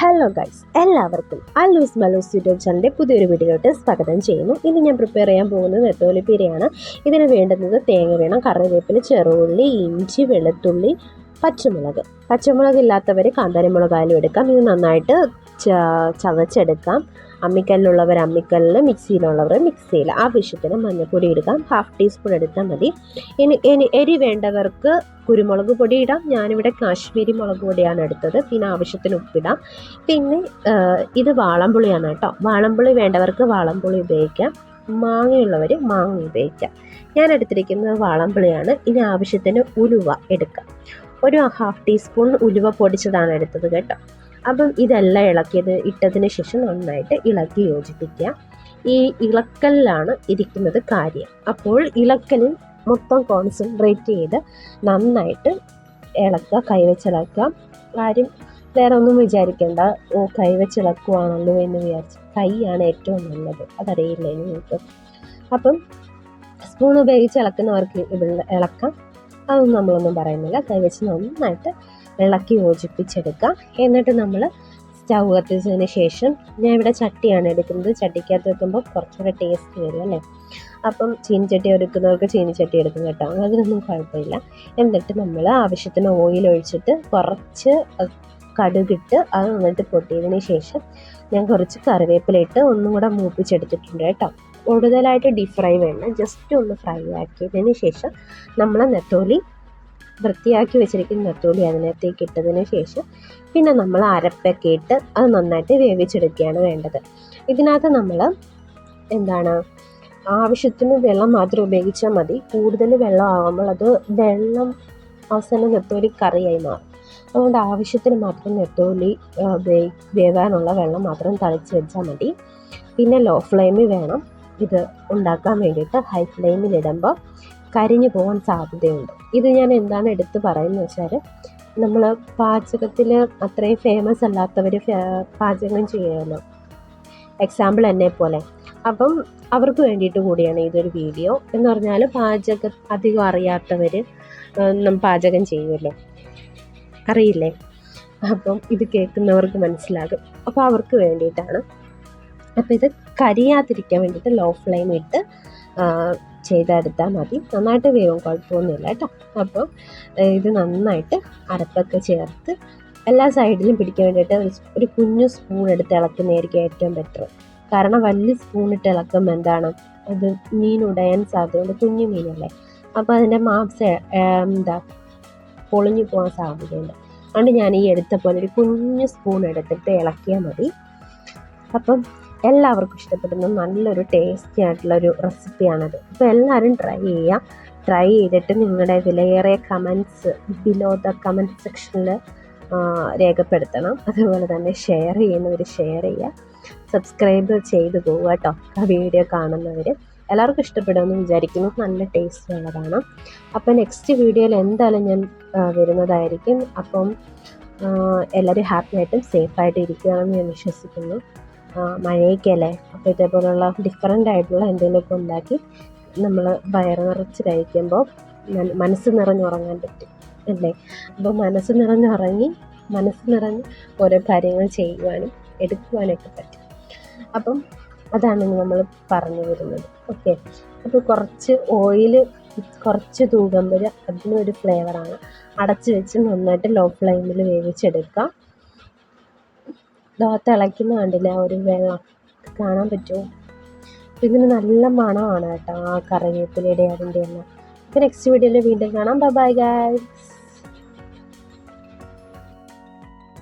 Hello guys, എല്ലാവർക്കും അല്ലൂസ് Mallus YouTube ചാനലിൻ്റെ പുതിയൊരു വീഡിയോയിലോട്ട് സ്വാഗതം ചെയ്യുന്നു. ഇന്ന് ഞാൻ പ്രിപ്പയർ ചെയ്യാൻ പോകുന്നത് നെത്തോലിപ്പീരയാണ്. ഇതിന് വേണ്ടുന്നത് തേങ്ങ വേണം, കറിവേപ്പില, ചെറുള്ളി, ഇഞ്ചി, വെളുത്തുള്ളി, പച്ചമുളക് ഇല്ലാത്തവർ കാന്താരിമുളകായാലും എടുക്കാം. ഇത് നന്നായിട്ട് ചതച്ചെടുക്കാം. അമ്മിക്കല്ലുള്ളവർ അമ്മിക്കല്ലിൽ, മിക്സിയിലുള്ളവർ മിക്സിയിൽ. ആവശ്യത്തിന് മഞ്ഞൾപ്പൊടി ഇടുക, 1/2 ടീസ്പൂൺ എടുത്താൽ മതി. ഇനി എരി വേണ്ടവർക്ക് കുരുമുളക് പൊടി ഇടാം. ഞാനിവിടെ കാശ്മീരി മുളക് പൊടിയാണ് എടുത്തത്. പിന്നെ ആവശ്യത്തിന് ഉപ്പിടാം. പിന്നെ ഇത് വാളംപുളിയാണ് കേട്ടോ. വാളംപുളി വേണ്ടവർക്ക് വാളംപുളി ഉപയോഗിക്കാം, മാങ്ങയുള്ളവർ മാങ്ങ ഉപയോഗിക്കാം. ഞാൻ എടുത്തിരിക്കുന്നത് വാളംപുളിയാണ്. ഇനി ആവശ്യത്തിന് ഉലുവ എടുക്കാം. ഒരു 1/2 ടീസ്പൂൺ ഉലുവ പൊടിച്ചതാണ് എടുത്തത് കേട്ടോ. അപ്പം ഇതെല്ലാം ഇട്ടതിന് ശേഷം നന്നായിട്ട് ഇളക്കി യോജിപ്പിക്കുക. ഈ ഇളക്കലിലാണ് ഇരിക്കുന്നത് കാര്യം. അപ്പോൾ ഇളക്കലിൽ മൊത്തം കോൺസെൻട്രേറ്റ് ചെയ്ത് നന്നായിട്ട് ഇളക്കുക, കൈവച്ചിളക്കുക. ആരും വേറെ ഒന്നും വിചാരിക്കേണ്ട, കൈവച്ചിളക്കുവാണല്ലോ എന്ന് വിചാരിച്ച്. കൈയാണ് ഏറ്റവും നല്ലത്, അതറിയില്ലേ നിങ്ങൾക്ക്? അപ്പം സ്പൂൺ ഉപയോഗിച്ച് ഇളക്കുന്നവർക്ക് ഇളക്കാം, അതൊന്നും നമ്മളൊന്നും പറയുന്നില്ല. കൈവച്ച് നന്നായിട്ട് ഇളക്കി യോജിപ്പിച്ചെടുക്കാം. എന്നിട്ട് നമ്മൾ സ്റ്റൗ കത്തിച്ചതിന് ശേഷം, ഞാൻ ഇവിടെ ചട്ടിയാണ് എടുക്കുന്നത്. ചട്ടിക്കകത്ത് വെക്കുമ്പോൾ കുറച്ചുകൂടെ ടേസ്റ്റ് വരും അല്ലേ. അപ്പം ചീനിച്ചട്ടി എടുക്കുന്നവർക്ക് ചീനിച്ചട്ടി എടുക്കും കേട്ടോ, അതിനൊന്നും കുഴപ്പമില്ല. എന്നിട്ട് നമ്മൾ ആവശ്യത്തിന് ഓയിൽ ഒഴിച്ചിട്ട് കുറച്ച് കടുകിട്ട് അത് നന്നായിട്ട് പൊട്ടിയതിന് ശേഷം ഞാൻ കുറച്ച് കറിവേപ്പില ഇട്ട് ഒന്നും കൂടെ മൂപ്പിച്ചെടുത്തിട്ടുണ്ട് കേട്ടോ. കൂടുതലായിട്ട് ഡീപ് ഫ്രൈ വേണ്ട, ജസ്റ്റ് ഒന്ന് ഫ്രൈ ആക്കിയതിന് ശേഷം നമ്മൾ നെത്തോലി വൃത്തിയാക്കി വെച്ചിരിക്കുന്ന നെത്തോലി അതിനകത്തേക്ക് ഇട്ടതിന് ശേഷം പിന്നെ നമ്മൾ അരപ്പൊക്കെ ഇട്ട് അത് നന്നായിട്ട് വേവിച്ചെടുക്കുകയാണ് വേണ്ടത്. ഇതിനകത്ത് നമ്മൾ ആവശ്യത്തിന് വെള്ളം മാത്രം ഉപയോഗിച്ചാൽ മതി. കൂടുതൽ വെള്ളം ആകുമ്പോൾ അത് അവസാനം നെത്തോലി കറിയായി മാറും. അതുകൊണ്ട് ആവശ്യത്തിന് മാത്രം നെത്തോലി വേവാനുള്ള വെള്ളം മാത്രം തളിച്ച് വെച്ചാൽ മതി. പിന്നെ ലോ ഫ്ലെയിമിൽ വേണം ഇത് ഉണ്ടാക്കാൻ വേണ്ടിയിട്ട്. ഹൈ ഫ്ലെയിമിലിടുമ്പോൾ കരിഞ്ഞു പോകാൻ സാധ്യതയുണ്ട്. ഇത് ഞാൻ എന്താണ് എടുത്ത് പറയുന്നത് വെച്ചാൽ, നമ്മൾ പാചകത്തിൽ അത്രയും ഫേമസ് അല്ലാത്തവർ പാചകം ചെയ്യുമല്ലോ, എക്സാമ്പിൾ എന്നെ പോലെ. അപ്പം അവർക്ക് വേണ്ടിയിട്ട് കൂടിയാണ് ഇതൊരു വീഡിയോ. എന്ന് പറഞ്ഞാൽ അധികം അറിയാത്തവർ പാചകം ചെയ്യുമല്ലോ, അറിയില്ലേ? അപ്പം ഇത് കേൾക്കുന്നവർക്ക് മനസ്സിലാകും. അപ്പോൾ അവർക്ക് വേണ്ടിയിട്ടാണ്. അപ്പോൾ ഇത് കരിയാതിരിക്കാൻ വേണ്ടിയിട്ട് ലോ ഫ്ലെയിം ഇട്ട് ചെയ്തെടുത്താൽ മതി. നന്നായിട്ട് വേവും, കുഴപ്പമൊന്നുമില്ല കേട്ടോ. അപ്പോൾ ഇത് നന്നായിട്ട് അരപ്പൊക്കെ ചേർത്ത് എല്ലാ സൈഡിലും പിടിക്കാൻ വേണ്ടിയിട്ട് ഒരു കുഞ്ഞു സ്പൂൺ എടുത്ത് ഇളക്കുന്നതായിരിക്കും ഏറ്റവും ബെറ്റർ. കാരണം വലിയ സ്പൂണിട്ട് ഇളക്കുമ്പോൾ അത് മീൻ ഉടയാൻ സാധ്യതയുണ്ട്, കുഞ്ഞു മീനല്ലേ. അപ്പോൾ അതിൻ്റെ മാംസം പൊളിഞ്ഞു പോകാൻ സാധ്യതയുണ്ട്. അതുകൊണ്ട് ഞാൻ ഈ എടുത്ത പോലെ ഒരു കുഞ്ഞു സ്പൂൺ എടുത്തിട്ട് ഇളക്കിയാൽ മതി. അപ്പം എല്ലാവർക്കും ഇഷ്ടപ്പെടുന്ന നല്ലൊരു ടേസ്റ്റി ആയിട്ടുള്ളൊരു റെസിപ്പിയാണത്. അപ്പോൾ എല്ലാവരും ട്രൈ ചെയ്തിട്ട് നിങ്ങളുടെ വിലയേറിയ കമൻറ്റ്സ് ബിലോ ദ കമൻറ്റ് സെക്ഷനിൽ രേഖപ്പെടുത്തണം. അതുപോലെ തന്നെ ഷെയർ ചെയ്യുന്നവർ ഷെയർ ചെയ്യുക, സബ്സ്ക്രൈബ് ചെയ്ത് പോവുക കേട്ടോ. ആ വീഡിയോ കാണുന്നവർ എല്ലാവർക്കും ഇഷ്ടപ്പെടുമെന്ന് വിചാരിക്കുന്നു. നല്ല ടേസ്റ്റ് ഉള്ളതാണ്. അപ്പോൾ നെക്സ്റ്റ് വീഡിയോയിൽ എന്തായാലും ഞാൻ വരുന്നതായിരിക്കും. അപ്പം എല്ലാവരും ഹാപ്പി ആയിട്ടും സേഫായിട്ടും ഇരിക്കുകയാണെന്ന് ഞാൻ വിശ്വസിക്കുന്നു. മഴയൊക്കെയല്ലേ, അപ്പോൾ ഇതേപോലുള്ള ഡിഫറെൻ്റ് ആയിട്ടുള്ള എന്തെങ്കിലുമൊക്കെ ഉണ്ടാക്കി നമ്മൾ വയറ് നിറച്ച് കഴിക്കുമ്പോൾ മനസ്സ് നിറഞ്ഞുറങ്ങാൻ പറ്റും അല്ലേ. അപ്പോൾ മനസ്സ് നിറഞ്ഞ് ഓരോ കാര്യങ്ങൾ ചെയ്യുവാനും എടുക്കുവാനൊക്കെ പറ്റും. അപ്പം അതാണ് നമ്മൾ പറഞ്ഞു വരുന്നത്. ഓക്കെ, അപ്പോൾ കുറച്ച് ഓയിൽ കുറച്ച് തൂകുമ്പോൾ അതിനൊരു ഫ്ലേവറാണ്. അടച്ച് വെച്ച് നന്നായിട്ട് ലോ ഫ്ലെയിമിൽ വേവിച്ചെടുക്കാം. തിളയ്ക്കുന്ന കണ്ടില്ല, ഒരു വെള്ളം കാണാൻ പറ്റുമോ? ഇതിന് നല്ല മണമാണ് കേട്ടോ, ആ കറിവേപ്പിലയുടെ അതിൻ്റെ എല്ലാം. അപ്പോൾ നെക്സ്റ്റ് വീഡിയോയിൽ വീണ്ടും കാണാം. Bye guys.